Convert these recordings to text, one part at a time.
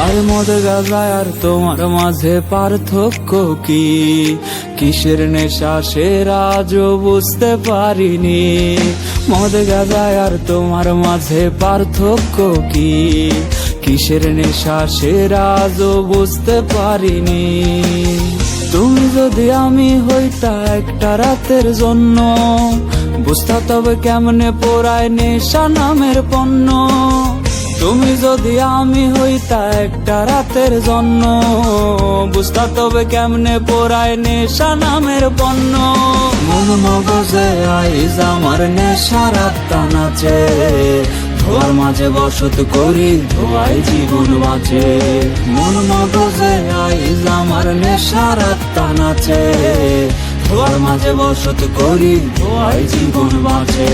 আর মদ গাঁজা আর তোমার মাঝে পার্থক্য কি? কিসের নেশা সেরা আজও বুঝতে পারিনি। মদ গাঁজা আর তোমার মাঝে পার্থক্য কি? কিসের নেশা সেরা আজও বুঝতে পারিনি। তুমি যদি আমি হইতা একটা রাতের জন্য, বুঝতা তবে কেমনে পোড়ায় নেশা নামের পণ্য। তুমি যদি আমি হইতা একটা রাতের জন্য, বুঝতা তবে কেমনে পোড়ায় নেশা নামের পণ্য। মন মগজে আইজ আমার নেশার আত্মা নাচে, ধোয়ার মাঝে বসত করি ধোয়াই জীবন বাঁচে। মন মগজে আইজ আমার নেশার আত্মা নাচে, ধোয়ার মাঝে বসত করি ধোয়াই জীবন বাঁচে।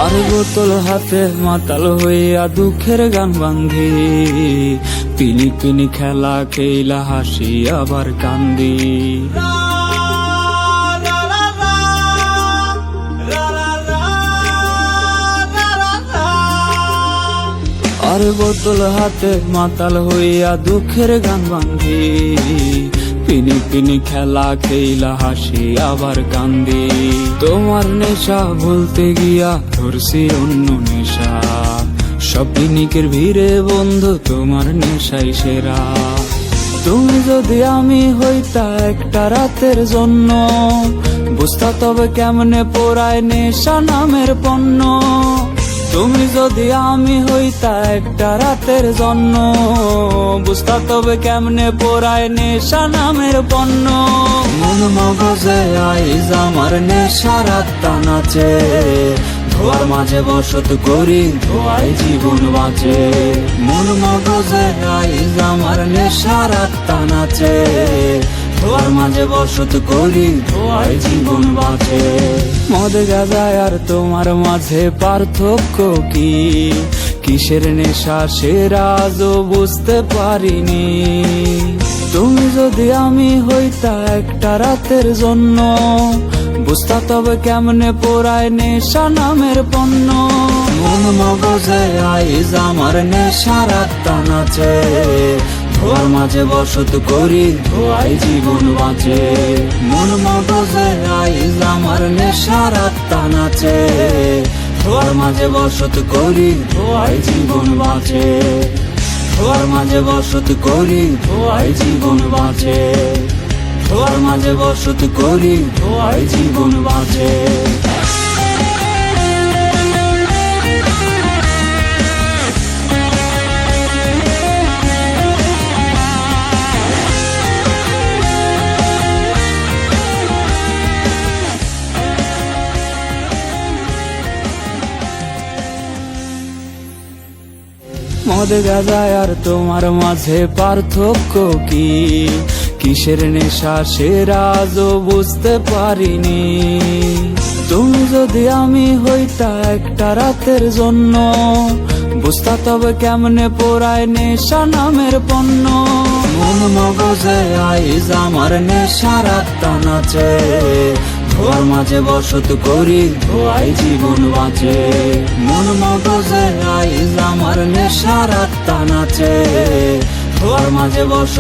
আর বোতল হাতে মাতাল হইয়া দুঃখের গান বান্ধি, পিনি পিনি খেলা খেলা হাসি আবার কান্দি। আর বোতল হাতে মাতাল হইয়া দুঃখের গান বান্ধি, পিনি পিনি খেলা খেলা হাসি আবার কান্দি। তোমার নেশা ভুলতে গিয়া ধরছি অন্য নেশা, সব পিনিকের ভিড়ে বন্ধু তোমার নেশাই সেরা। তুমি যদি আমি হইতা একটা রাতের জন্য, বুঝতা তবে কেমনে পোড়ায় নেশা নামের পণ্য। তুমি যদি আমি হইতা একটা রাতের জন্য, বুঝতা তবে কেমনে পোড়ায় নেশা নামের পণ্য। মন মগজে আইজ আমার নেশার আত্মা নাচে, ধোয়ার মাঝে বসত করি ধোয়াই জীবন বাঁচে। মন মগজে আইজ আমার নেশার আত্মা নাচে, ধোয়ার মাঝে বসত করি ধোয়াই জীবন বাঁচে। মদ গাঁজা আর তোমার মাঝে পার্থক্য কি? কিসের নেশা সেরা আজও বুঝতে পারিনি। তুমি যদি আমি হইতা একটা রাতের জন্য, বুঝতা তবে কেমনে পোড়ায় নেশা নামের পণ্য। মন মগজে আইজ আমার নেশার আত্মা নাচে, ধোয়ার মাঝে বসত করি ধোয়াই জীবন বাঁচে। মন মগজে আইজ আমার নেশার আত্মা নাচে, ধোয়ার মাঝে বসত করি ধোয়াই জীবন বাঁচে। ধোয়ার মাঝে বসত করি ধোয়াই জীবন বাঁচে। ধোয়ার মাঝে বসত করি ধোয়াই জীবন বাঁচে। মদ গাঁজা আর তোমার মাঝে পার্থক্য কি? কিসের নেশা সেরা আজও বুঝতে পারিনি। তুমি যদি আমি হইতা একটা রাতের জন্য, বুঝতা তবে কেমনে পোড়ায় নেশা নামের পণ্য। মন মগজে আইজ আমার নেশার আত্মা নাচে, ধোয়ার মাঝে বসত করি ধোয়াই জীবন বাঁচে। মন মগজে আইজ আমার নেশার আত্মা নাচে, ধোয়ার মাঝে বসত